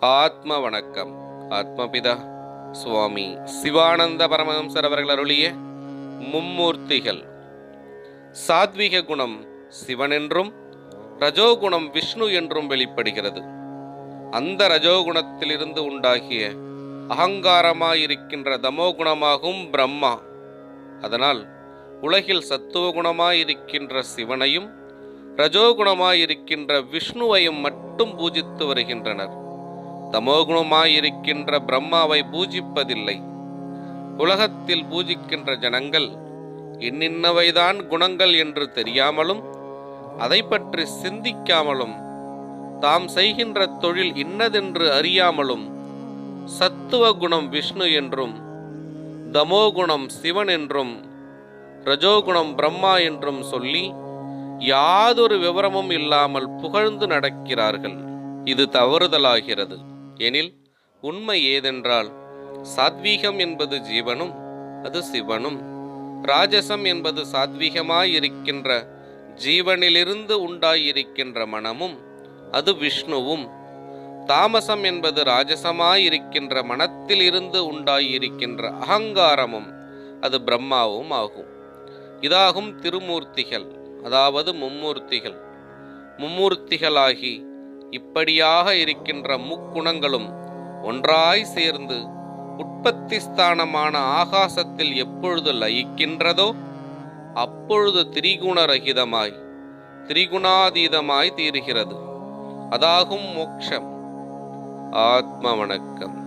ஆத்ம வணக்கம். ஆத்மபிதா சுவாமி சிவானந்த பரமஹம்சர் அவர்கள் அருளிய மும்மூர்த்திகள். சாத்விக குணம் சிவன் என்றும் ரஜோகுணம் விஷ்ணு என்றும் வெளிப்படுகிறது. அந்த ரஜோகுணத்திலிருந்து உண்டாகிய அகங்காரமாயிருக்கின்ற தமோகுணமாகும் பிரம்மா. அதனால் உலகில் சத்துவகுணமாயிருக்கின்ற சிவனையும் ரஜோகுணமாயிருக்கின்ற விஷ்ணுவையும் மட்டும் பூஜித்து வருகின்றனர். தமோகுணமாயிருக்கின்ற பிரம்மாவை பூஜிப்பதில்லை. உலகத்தில் பூஜிக்கின்ற ஜனங்கள் இன்னின்னவைதான் குணங்கள் என்று தெரியாமலும் அதை பற்றி சிந்திக்காமலும் தாம் செய்கின்ற தொழில் இன்னதென்று அறியாமலும் சத்துவ குணம் விஷ்ணு என்றும் தமோகுணம் சிவன் என்றும் ரஜோகுணம் பிரம்மா என்றும் சொல்லி யாதொரு விவரமும் இல்லாமல் புகழ்ந்து நடக்கிறார்கள். இது தவறுதலாகிறது. எனில் உண்மை ஏதென்றால் சாத்வீகம் என்பது ஜீவனும் அது சிவனும், ராஜசம் என்பது சாத்வீகமாயிருக்கின்ற ஜீவனிலிருந்து உண்டாயிருக்கின்ற மனமும் அது விஷ்ணுவும், தாமசம் என்பது ராஜசமாயிருக்கின்ற மனத்தில் இருந்து உண்டாயிருக்கின்ற அகங்காரமும் அது பிரம்மாவும் ஆகும். இதாகும் திருமூர்த்திகள், அதாவது மும்மூர்த்திகள். மும்மூர்த்திகளாகி இப்படியாக இருக்கின்ற முக்குணங்களும் ஒன்றாய் சேர்ந்து உற்பத்தி ஸ்தானமான ஆகாசத்தில் எப்பொழுது லயிக்கின்றதோ அப்பொழுது திரிகுணரகிதமாய் திரிகுணாதீதமாய் தீருகிறது. அதாகும் மோட்சம். ஆத்ம வணக்கம்.